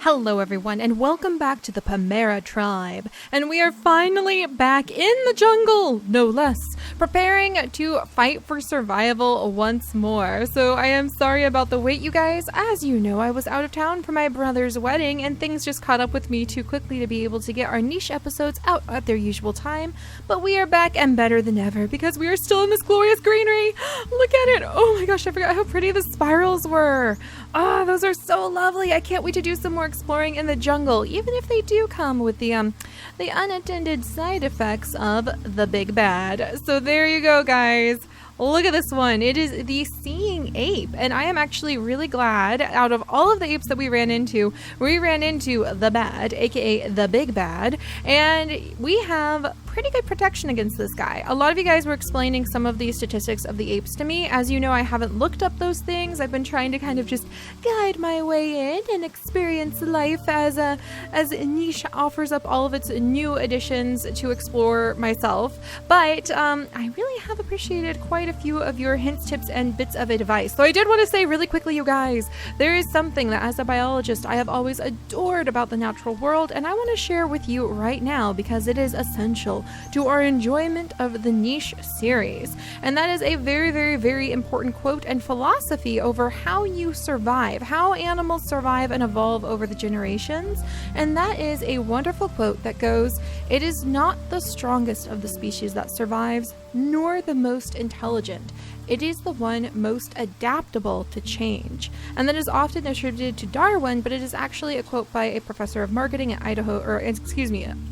Hello everyone, and welcome back to the Pamera tribe. And we are finally back in the jungle, no less, preparing to fight for survival once more. So I am sorry about the wait, you guys. As you know, I was out of town for my brother's wedding, and things just caught up with me too quickly to be able to get our niche episodes out at their usual time. But we are back and better than ever, because we are still in this glorious greenery. Look at it. Oh my gosh, I forgot how pretty the spirals were. Ah, those are so lovely. I can't wait to do some more exploring in the jungle, even if they do come with the unattended side effects of the big bad. So there you go, guys. Look at this one. It is the seeing ape, and I am actually really glad out of all of the apes that we ran into the bad, aka the big bad, and we have pretty good protection against this guy. A lot of you guys were explaining some of the statistics of the apes to me. As you know, I haven't looked up those things. I've been trying to kind of just guide my way in and experience life as niche offers up all of its new additions to explore myself. But I really have appreciated quite a few of your hints, tips, and bits of advice. So I did want to say really quickly, you guys, there is something that as a biologist I have always adored about the natural world, and I want to share with you right now because it is essential to our enjoyment of the niche series. And that is a very, very, very important quote and philosophy over how you survive, how animals survive and evolve over the generations. And that is a wonderful quote that goes, "It is not the strongest of the species that survives, nor the most intelligent. It is the one most adaptable to change." And that is often attributed to Darwin, but it is actually a quote by a professor of marketing at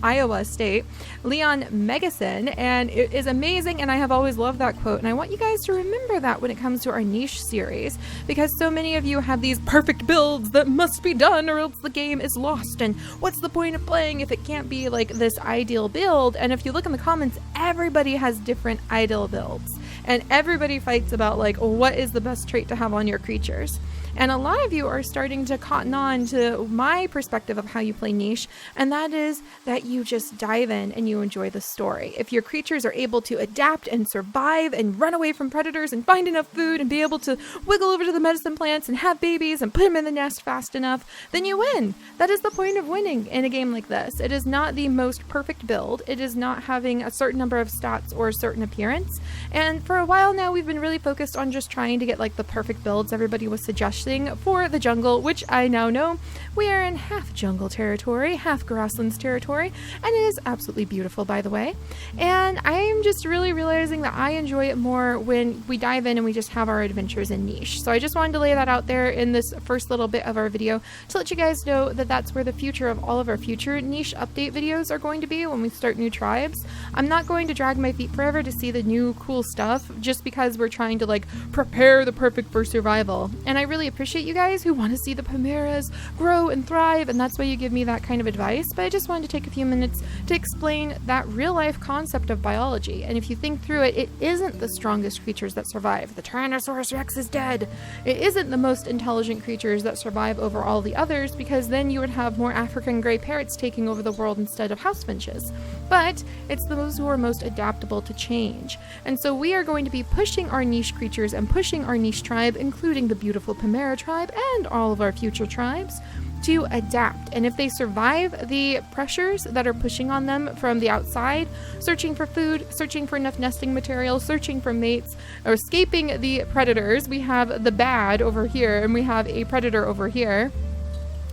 Iowa State, Leon Megason, and it is amazing, and I have always loved that quote, and I want you guys to remember that when it comes to our niche series, because so many of you have these perfect builds that must be done or else the game is lost, and what's the point of playing if it can't be like this ideal build? And if you look in the comments, everybody has different ideal builds. And everybody fights about like what is the best trait to have on your creatures. And a lot of you are starting to cotton on to my perspective of how you play niche, and that is that you just dive in and you enjoy the story. If your creatures are able to adapt and survive and run away from predators and find enough food and be able to wiggle over to the medicine plants and have babies and put them in the nest fast enough, then you win. That is the point of winning in a game like this. It is not the most perfect build. It is not having a certain number of stats or a certain appearance. And for a while now, we've been really focused on just trying to get like the perfect builds everybody was suggesting for the jungle, which I now know we are in half jungle territory, half grasslands territory, and it is absolutely beautiful, by the way. And I am just really realizing that I enjoy it more when we dive in and we just have our adventures in niche. So I just wanted to lay that out there in this first little bit of our video to let you guys know that that's where the future of all of our future niche update videos are going to be when we start new tribes. I'm not going to drag my feet forever to see the new cool stuff just because we're trying to like prepare the perfect for survival. And I really appreciate you guys who want to see the Pameras grow and thrive, and that's why you give me that kind of advice. But I just wanted to take a few minutes to explain that real life concept of biology. And if you think through it, it isn't the strongest creatures that survive. The Tyrannosaurus Rex is dead. It isn't the most intelligent creatures that survive over all the others, because then you would have more African gray parrots taking over the world instead of house finches. But it's those who are most adaptable to change. And so we are going to be pushing our niche creatures and pushing our niche tribe, including the beautiful Pamera tribe and all of our future tribes, to adapt. And if they survive the pressures that are pushing on them from the outside, searching for food, searching for enough nesting material, searching for mates, or escaping the predators, we have the bad over here and we have a predator over here,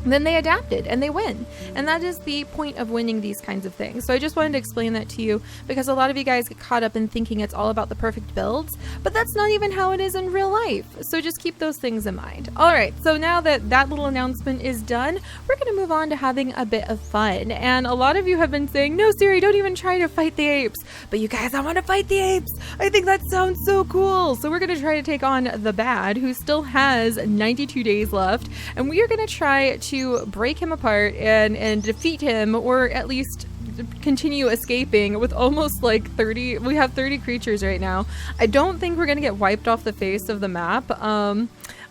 then they adapted and they win. And that is the point of winning these kinds of things. So I just wanted to explain that to you because a lot of you guys get caught up in thinking it's all about the perfect builds, but that's not even how it is in real life. So just keep those things in mind. All right, so now that that little announcement is done, we're going to move on to having a bit of fun. And a lot of you have been saying, no, Seri, don't even try to fight the apes. But you guys, I want to fight the apes. I think that sounds so cool. So we're going to try to take on the bad, who still has 92 days left. And we are going to try to break him apart and defeat him, or at least continue escaping with almost like 30. We have 30 creatures right now. I don't think we're gonna get wiped off the face of the map.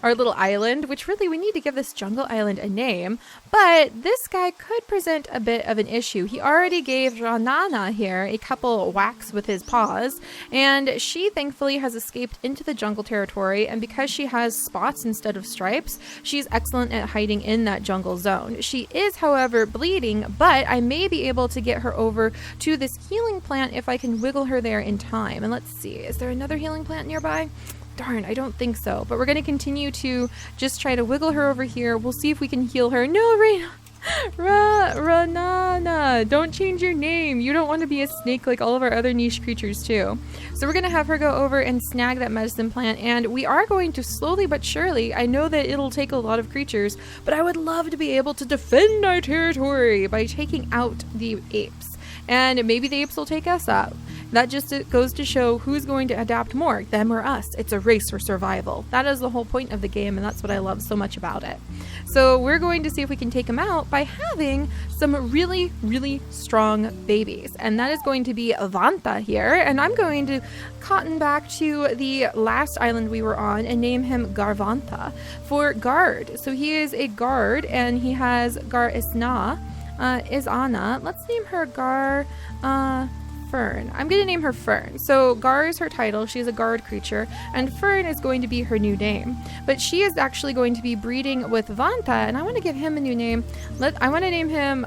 our little island, which really we need to give this jungle island a name. But this guy could present a bit of an issue. He already gave Ranana here a couple whacks with his paws, and she thankfully has escaped into the jungle territory. And because she has spots instead of stripes, she's excellent at hiding in that jungle zone. She is, however, bleeding, but I may be able to get her over to this healing plant if I can wiggle her there in time. And let's see, is there another healing plant nearby? Darn, I don't think so. But we're going to continue to just try to wiggle her over here. We'll see if we can heal her. No, Reina! Ranana, don't change your name. You don't want to be a snake like all of our other niche creatures too. So we're going to have her go over and snag that medicine plant, and we are going to slowly but surely, I know that it'll take a lot of creatures, but I would love to be able to defend our territory by taking out the apes. And maybe the apes will take us out. That just goes to show who's going to adapt more, them or us. It's a race for survival. That is the whole point of the game, and that's what I love so much about it. So we're going to see if we can take them out by having some really, really strong babies. And that is going to be Vanta here. And I'm going to cotton back to the last island we were on and name him Garvanta for guard. So he is a guard, and he has Gar Isna. Isana. Let's name her Gar Fern. I'm going to name her Fern. So Gar is her title. She's a guard creature, and Fern is going to be her new name. But she is actually going to be breeding with Vanta, and I want to give him a new name. I want to name him,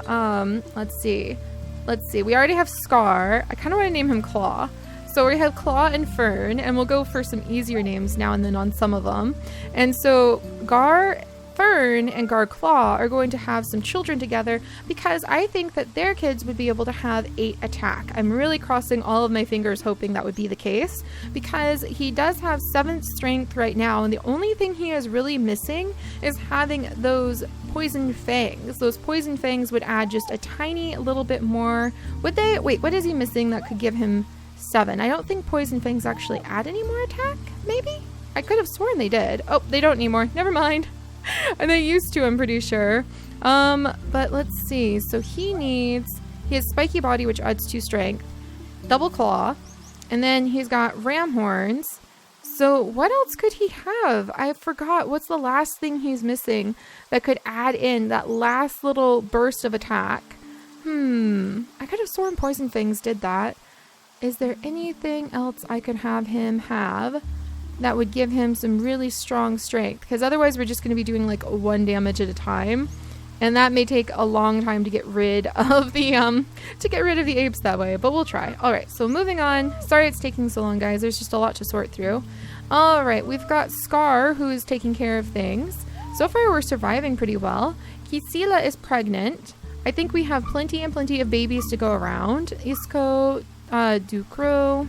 let's see. We already have Scar. I kind of want to name him Claw. So we have Claw and Fern, and we'll go for some easier names now and then on some of them. And so Fern and Gar Claw are going to have some children together because I think that their kids would be able to have 8 attack. I'm really crossing all of my fingers hoping that would be the case because he does have 7th strength right now, and the only thing he is really missing is having those poison fangs. Those poison fangs would add just a tiny little bit more. Would they? Wait, what is he missing that could give him 7? I don't think poison fangs actually add any more attack, maybe? I could have sworn they did. Oh, they don't anymore. Never mind. And they used to, I'm pretty sure. But let's see. So he has spiky body, which adds 2 strength, double claw, and then he's got ram horns. So what else could he have? I forgot. What's the last thing he's missing that could add in that last little burst of attack? I could have sworn poison fangs did that. Is there anything else I could have him have that would give him some really strong strength? Because otherwise we're just going to be doing like 1 damage at a time, and that may take a long time to get rid of the apes that way, but we'll try. All right, so moving on. Sorry it's taking so long, guys. There's just a lot to sort through. All right, we've got Scar, who is taking care of things. So far we're surviving pretty well. Kisila is pregnant. I think we have plenty of babies to go around. Isko, Dukro,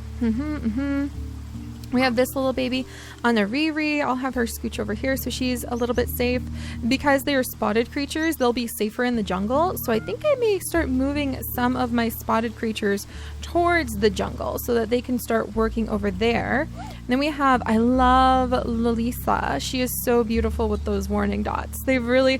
we have this little baby on a Riri. I'll have her scooch over here so she's a little bit safe. Because they are spotted creatures, they'll be safer in the jungle. So I think I may start moving some of my spotted creatures towards the jungle so that they can start working over there. And then we have, I love Lalisa. She is so beautiful with those warning dots. I really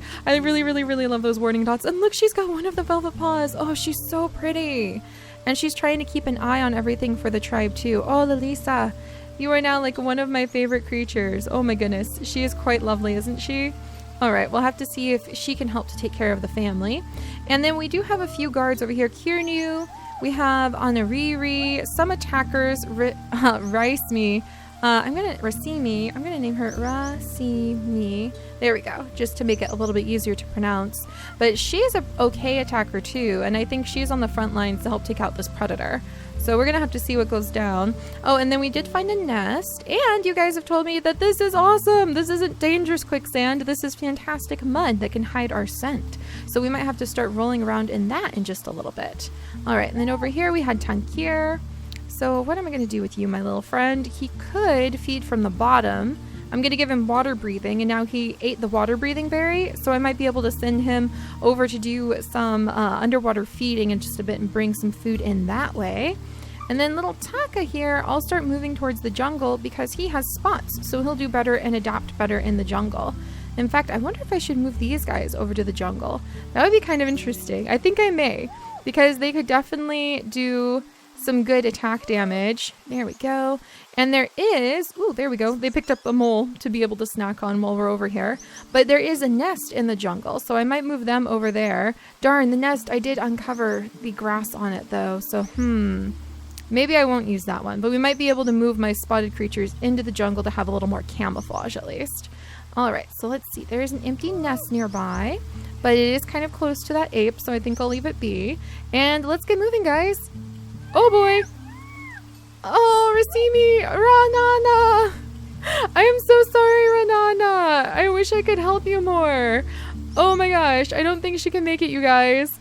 love those warning dots. And look, she's got one of the velvet paws. Oh, she's so pretty. And she's trying to keep an eye on everything for the tribe too. Oh, Lalisa. You are now like one of my favorite creatures. Oh my goodness. She is quite lovely, isn't she? All right, we'll have to see if she can help to take care of the family. And then we do have a few guards over here. Kirnu, we have Anariri, some attackers, Racimi. Racimi. I'm gonna name her Racimi. There we go, just to make it a little bit easier to pronounce. But she is an okay attacker too, and I think she's on the front lines to help take out this predator. So we're gonna have to see what goes down. Oh, and then we did find a nest, and you guys have told me that this is awesome. This isn't dangerous quicksand. This is fantastic mud that can hide our scent. So we might have to start rolling around in that in just a little bit. All right, and then over here we had Tankir. So what am I gonna do with you, my little friend? He could feed from the bottom. I'm going to give him water breathing, and now he ate the water breathing berry, so I might be able to send him over to do some underwater feeding in just a bit and bring some food in that way. And then little Taka here, I'll start moving towards the jungle because he has spots, so he'll do better and adapt better in the jungle. In fact, I wonder if I should move these guys over to the jungle. That would be kind of interesting. I think I may, because they could definitely do some good attack damage. There we go. And there is, ooh, there we go. They picked up a mole to be able to snack on while we're over here. But there is a nest in the jungle, so I might move them over there. Darn, the nest, I did uncover the grass on it though, so maybe I won't use that one. But we might be able to move my spotted creatures into the jungle to have a little more camouflage at least. All right, so let's see. There is an empty nest nearby, but it is kind of close to that ape, so I think I'll leave it be. And let's get moving, guys. Oh boy. Oh, Racimi, Ranana. I am so sorry, Ranana. I wish I could help you more. Oh my gosh, I don't think she can make it, you guys.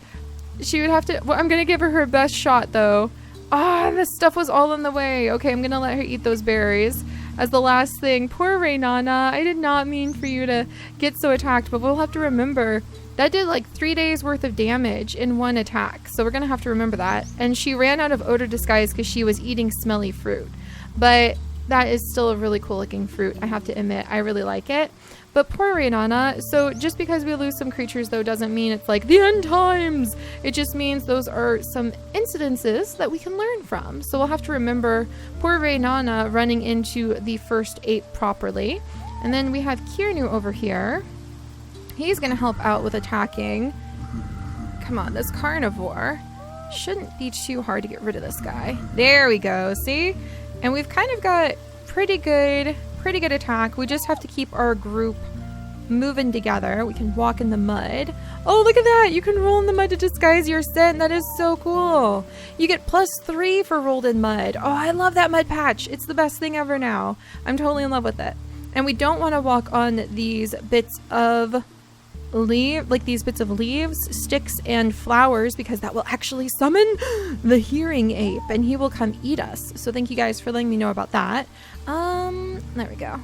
She would have to, well, I'm gonna give her best shot though. Ah, this stuff was all in the way. Okay, I'm gonna let her eat those berries as the last thing. Poor Raynana, I did not mean for you to get so attacked, but we'll have to remember that did like 3 days worth of damage in one attack. So we're gonna have to remember that. And she ran out of odor disguise because she was eating smelly fruit. But that is still a really cool looking fruit, I have to admit. I really like it. But poor Raynana, so just because we lose some creatures though doesn't mean it's like the end times. It just means those are some incidences that we can learn from. So we'll have to remember poor Raynana running into the first ape properly. And then we have Kirnu over here. He's gonna help out with attacking. Come on, this carnivore shouldn't be too hard to get rid of this guy. There we go, see? And we've kind of got pretty good attack. We just have to keep our group moving together. We can walk in the mud. Oh, look at that. You can roll in the mud to disguise your scent. That is so cool. You get +3 for rolled in mud. Oh, I love that mud patch. It's the best thing ever now. I'm totally in love with it. And we don't want to walk on these bits of these bits of leaves, sticks, and flowers, because that will actually summon the hearing ape and he will come eat us. So thank you guys for letting me know about that. There we go.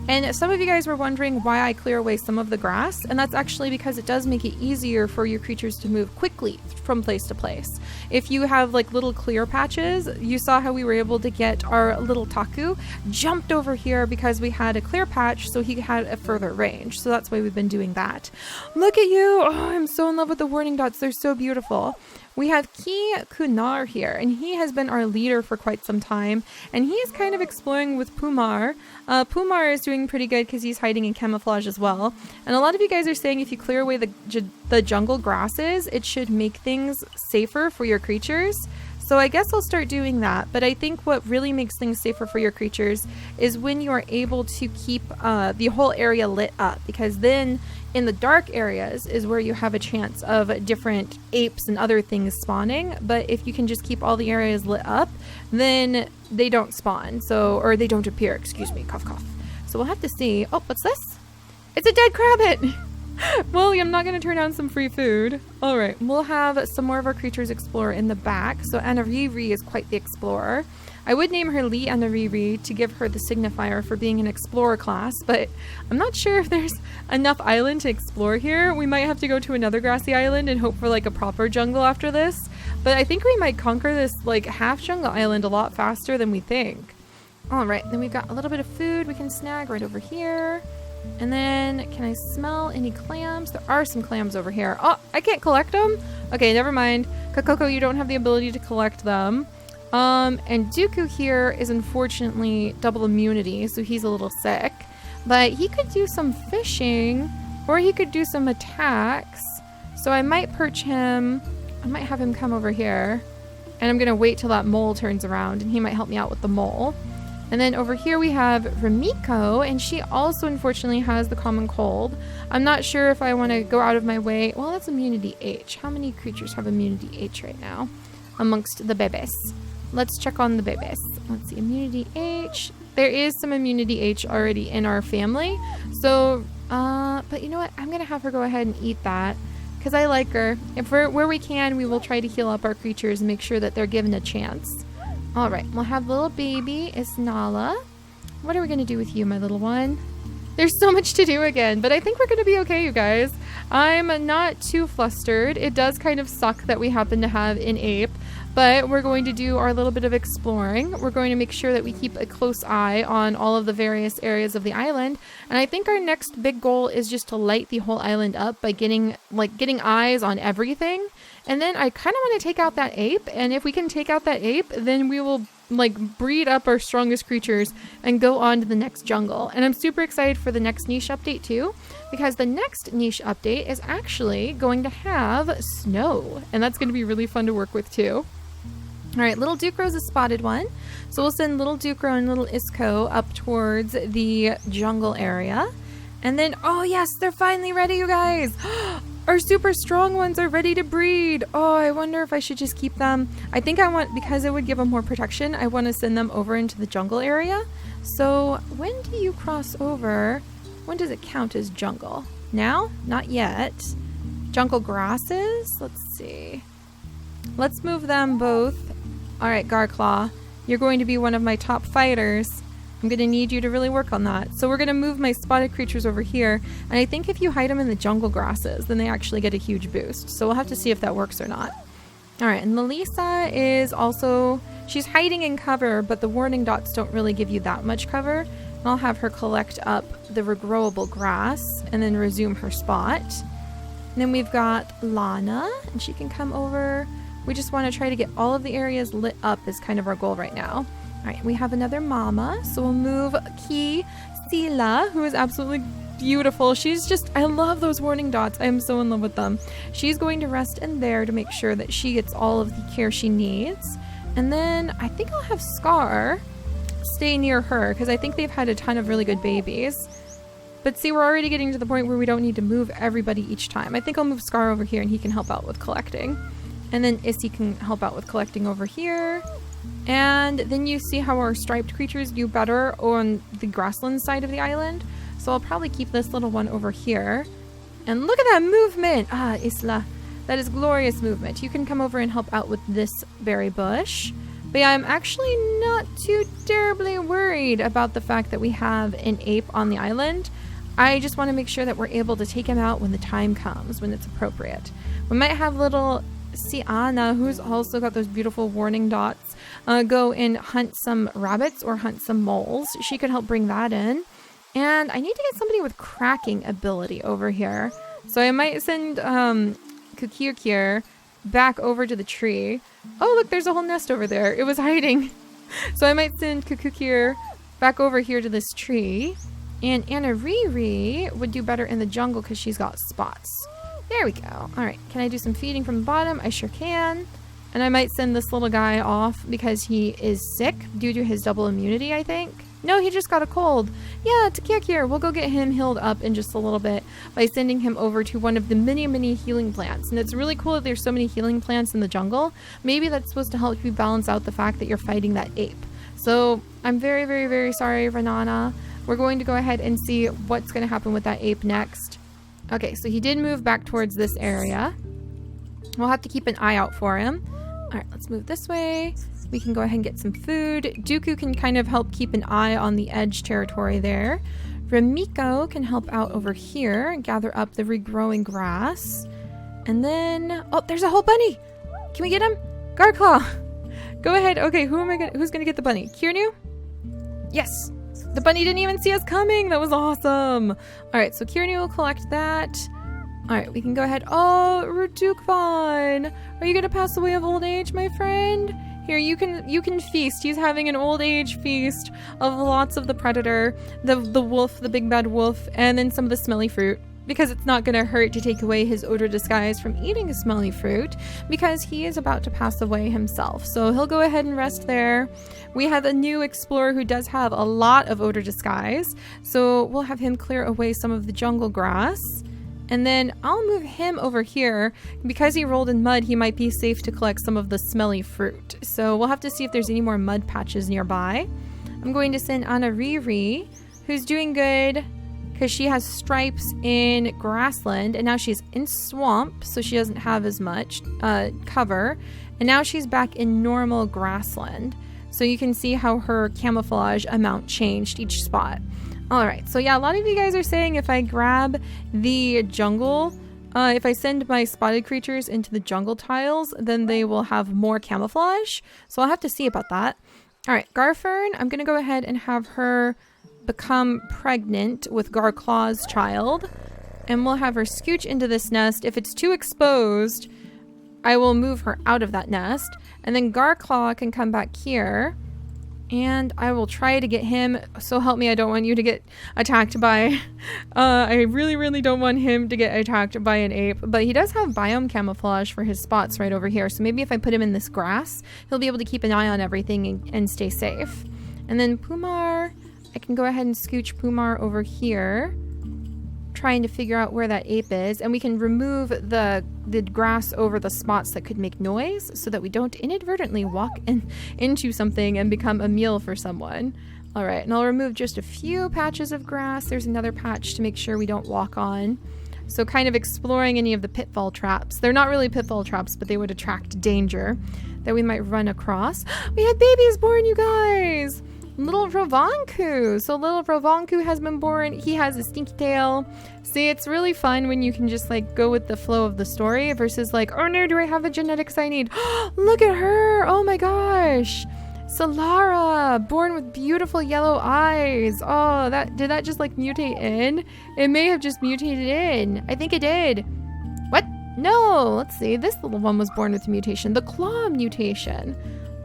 And some of you guys were wondering why I clear away some of the grass, and that's actually because it does make it easier for your creatures to move quickly from place to place. If you have like little clear patches, you saw how we were able to get our little Taku jumped over here because we had a clear patch, so he had a further range. So that's why we've been doing that. Look at you! Oh, I'm so in love with the warning dots. They're so beautiful. We have Ki Kunar here, and he has been our leader for quite some time, and he is kind of exploring with Pumar. Pumar is doing pretty good because he's hiding in camouflage as well. And a lot of you guys are saying if you clear away the jungle grasses, it should make things safer for your creatures. So I guess I'll start doing that. But I think what really makes things safer for your creatures is when you are able to keep the whole area lit up, because then in the dark areas is where you have a chance of different apes and other things spawning. But if you can just keep all the areas lit up, then they don't spawn. So, or they don't appear, excuse me, cough, cough. So we'll have to see. Oh, what's this? It's a dead crabbit. Well, I'm not going to turn down some free food. All right, we'll have some more of our creatures explore in the back. So Anariri is quite the explorer. I would name her Lee Anariri to give her the signifier for being an explorer class, but I'm not sure if there's enough island to explore here. We might have to go to another grassy island and hope for like a proper jungle after this. But I think we might conquer this like half jungle island a lot faster than we think. All right, then we've got a little bit of food we can snag right over here. And then, can I smell any clams? There are some clams over here. Oh, I can't collect them? Okay, never mind. Kakoko, you don't have the ability to collect them. And Dooku here is unfortunately double immunity, so he's a little sick. But he could do some fishing, or he could do some attacks. So I might perch him. I might have him come over here. And I'm going to wait till that mole turns around, and he might help me out with the mole. And then over here we have Ramiko, and she also unfortunately has the common cold. I'm not sure if I want to go out of my way. Well, that's immunity H. How many creatures have immunity H right now amongst the bebes? Let's check on the bebes. Let's see, immunity H. There is some immunity H already in our family. So, but you know what? I'm going to have her go ahead and eat that because I like her. If where we can, we will try to heal up our creatures and make sure that they're given a chance. All right, we'll have little baby Isnala. What are we going to do with you, my little one? There's so much to do again, but I think we're going to be okay, you guys. I'm not too flustered. It does kind of suck that we happen to have an ape, but we're going to do our little bit of exploring. We're going to make sure that we keep a close eye on all of the various areas of the island. And I think our next big goal is just to light the whole island up by getting eyes on everything And then I kind of want to take out that ape. And if we can take out that ape, then we will like breed up our strongest creatures and go on to the next jungle. And I'm super excited for the next niche update too, because the next niche update is actually going to have snow. And that's going to be really fun to work with too. All right, little Ducro's a spotted one. So we'll send little Ducro and little Isco up towards the jungle area. And then, oh yes, they're finally ready, you guys. Our super strong ones are ready to breed. Oh, I wonder if I should just keep them. I think I want, because it would give them more protection, I want to send them over into the jungle area. So when do you cross over? When does it count as jungle? Now? Not yet. Jungle grasses? Let's see. Let's move them both. All right, Garclaw, you're going to be one of my top fighters. I'm going to need you to really work on that. So we're going to move my spotted creatures over here. And I think if you hide them in the jungle grasses, then they actually get a huge boost. So we'll have to see if that works or not. All right, and Melissa is also, she's hiding in cover, but the warning dots don't really give you that much cover. And I'll have her collect up the regrowable grass and then resume her spot. And then we've got Lana, and she can come over. We just want to try to get all of the areas lit up is kind of our goal right now. All right, we have another mama, so we'll move Ki Sila, who is absolutely beautiful. She's just, I love those warning dots. I am so in love with them. She's going to rest in there to make sure that she gets all of the care she needs. And then I think I'll have Scar stay near her because I think they've had a ton of really good babies. But see, we're already getting to the point where we don't need to move everybody each time. I think I'll move Scar over here and he can help out with collecting. And then Issy can help out with collecting over here. And then you see how our striped creatures do better on the grassland side of the island. So I'll probably keep this little one over here. And look at that movement! Ah, Isla. That is glorious movement. You can come over and help out with this berry bush. But yeah, I'm actually not too terribly worried about the fact that we have an ape on the island. I just want to make sure that we're able to take him out when the time comes, when it's appropriate. We might have little Sienna, who's also got those beautiful warning dots, go and hunt some rabbits or hunt some moles. She could help bring that in. And I need to get somebody with cracking ability over here. So I might send Kukirkir back over to the tree. Oh, look, there's a whole nest over there. It was hiding. So I might send Kukukir back over here to this tree. And Anna Riri would do better in the jungle because she's got spots. There we go. All right. Can I do some feeding from the bottom? I sure can. And I might send this little guy off because he is sick due to his double immunity, I think. No, he just got a cold. Yeah, Takirkir. We'll go get him healed up in just a little bit by sending him over to one of the many healing plants. And it's really cool that there's so many healing plants in the jungle. Maybe that's supposed to help you balance out the fact that you're fighting that ape. So I'm very sorry, Renana. We're going to go ahead and see what's going to happen with that ape next. Okay, so he did move back towards this area. We'll have to keep an eye out for him. All right, let's move this way. We can go ahead and get some food. Dooku can kind of help keep an eye on the edge territory there. Remiko can help out over here and gather up the regrowing grass. And then, oh, there's a whole bunny. Can we get him? Garclaw. Go ahead. Okay, who's gonna get the bunny? Kirnu? Yes. The bunny didn't even see us coming. That was awesome. All right, so Kirnu will collect that. All right, we can go ahead. Oh, Rutukvan, are you gonna pass away of old age, my friend? Here, you can feast. He's having an old age feast of lots of the predator, the wolf, the big bad wolf, and then some of the smelly fruit. Because it's not gonna hurt to take away his odor disguise from eating a smelly fruit, because he is about to pass away himself. So he'll go ahead and rest there. We have a new explorer who does have a lot of odor disguise, so we'll have him clear away some of the jungle grass. And then I'll move him over here. Because he rolled in mud, he might be safe to collect some of the smelly fruit. So we'll have to see if there's any more mud patches nearby. I'm going to send Anna Riri, who's doing good because she has stripes in grassland, and now she's in swamp, so she doesn't have as much cover. And now she's back in normal grassland. So you can see how her camouflage amount changed each spot. All right, so yeah, a lot of you guys are saying if I grab the jungle, if I send my spotted creatures into the jungle tiles, then they will have more camouflage. So I'll have to see about that. All right, Garfern, I'm going to go ahead and have her become pregnant with Garclaw's child. And we'll have her scooch into this nest. If it's too exposed, I will move her out of that nest, and then Garclaw can come back here, and I will try to get him. So help me, I don't want you to get attacked by, I really, really don't want him to get attacked by an ape, but he does have biome camouflage for his spots right over here. So maybe if I put him in this grass, he'll be able to keep an eye on everything and stay safe. And then Pumar, I can go ahead and scooch Pumar over here, trying to figure out where that ape is, and we can remove the grass over the spots that could make noise so that we don't inadvertently walk into something and become a meal for someone. All right, and I'll remove just a few patches of grass. There's another patch to make sure we don't walk on. So kind of exploring any of the pitfall traps. They're not really pitfall traps, but they would attract danger that we might run across. We had babies born, you guys! Little Rovanku. So little Rovanku has been born. He has a stinky tail. See, it's really fun when you can just like go with the flow of the story versus like, oh no, do I have the genetics I need? Look at her. Oh my gosh. Solara, born with beautiful yellow eyes. Oh, did that just like mutate in? It may have just mutated in. I think it did. What? No, let's see. This little one was born with a mutation, the claw mutation.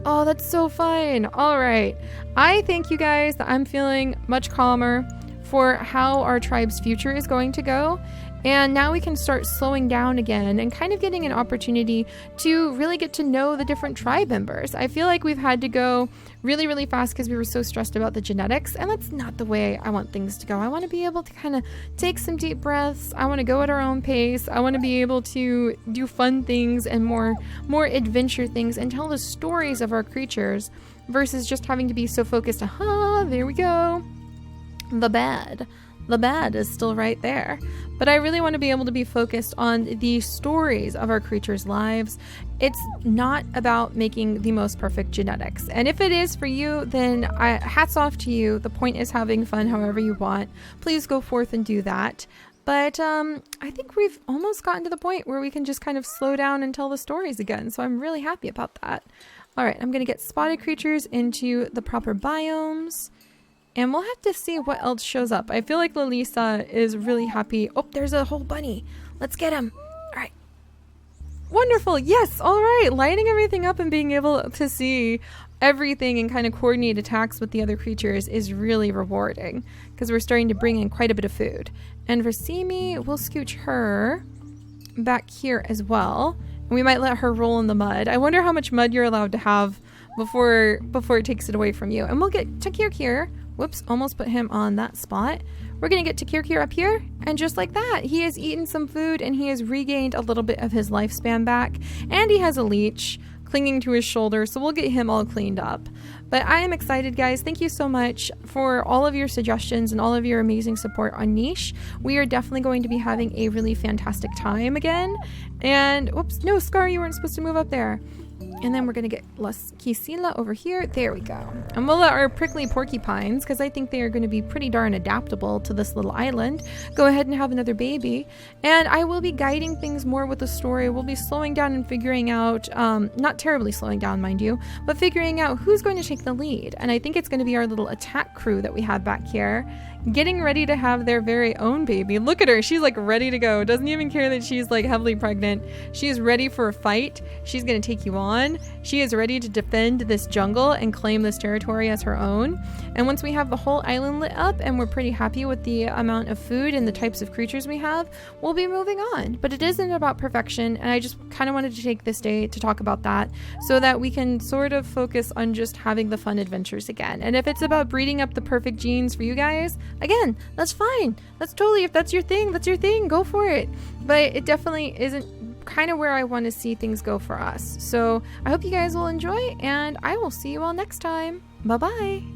Oh, that's so fun. All right. I thank you guys that I'm feeling much calmer for how our tribe's future is going to go. And now we can start slowing down again and kind of getting an opportunity to really get to know the different tribe members. I feel like we've had to go really, really fast because we were so stressed about the genetics, and that's not the way I want things to go. I want to be able to kind of take some deep breaths. I want to go at our own pace. I want to be able to do fun things and more adventure things and tell the stories of our creatures versus just having to be so focused. There we go. The bed is still right there. But I really want to be able to be focused on the stories of our creatures' lives. It's not about making the most perfect genetics. And if it is for you, then hats off to you. The point is having fun however you want. Please go forth and do that. But I think we've almost gotten to the point where we can just kind of slow down and tell the stories again. So I'm really happy about that. All right, I'm going to get spotted creatures into the proper biomes. And we'll have to see what else shows up. I feel like Lalisa is really happy. Oh, there's a whole bunny. Let's get him. All right. Wonderful. Yes. All right. Lighting everything up and being able to see everything and kind of coordinate attacks with the other creatures is really rewarding because we're starting to bring in quite a bit of food. And for Simi, we'll scooch her back here as well. And we might let her roll in the mud. I wonder how much mud you're allowed to have before it takes it away from you. And we'll get Takir here. Whoops, almost put him on that spot. We're going to get Takir up here, and just like that, he has eaten some food and he has regained a little bit of his lifespan back, and he has a leech clinging to his shoulder, so we'll get him all cleaned up. But I am excited, guys. Thank you so much for all of your suggestions and all of your amazing support on Niche. We are definitely going to be having a really fantastic time again. And, whoops, no, Scar, you weren't supposed to move up there. And then we're going to get Las Kisila over here. There we go. And we'll let our prickly porcupines, because I think they are going to be pretty darn adaptable to this little island, go ahead and have another baby. And I will be guiding things more with the story. We'll be slowing down and figuring out, not terribly slowing down, mind you, but figuring out who's going to take the lead. And I think it's going to be our little attack crew that we have back here, getting ready to have their very own baby. Look at her. She's like ready to go. Doesn't even care that she's like heavily pregnant. She is ready for a fight. She's going to take you on. She is ready to defend this jungle and claim this territory as her own. And once we have the whole island lit up and we're pretty happy with the amount of food and the types of creatures we have, we'll be moving on. But it isn't about perfection, and I just kind of wanted to take this day to talk about that so that we can sort of focus on just having the fun adventures again. And if it's about breeding up the perfect genes for you guys, again, that's fine. That's totally, if that's your thing, that's your thing. Go for it. But it definitely isn't kind of where I want to see things go for us. So I hope you guys will enjoy, and I will see you all next time. Bye-bye.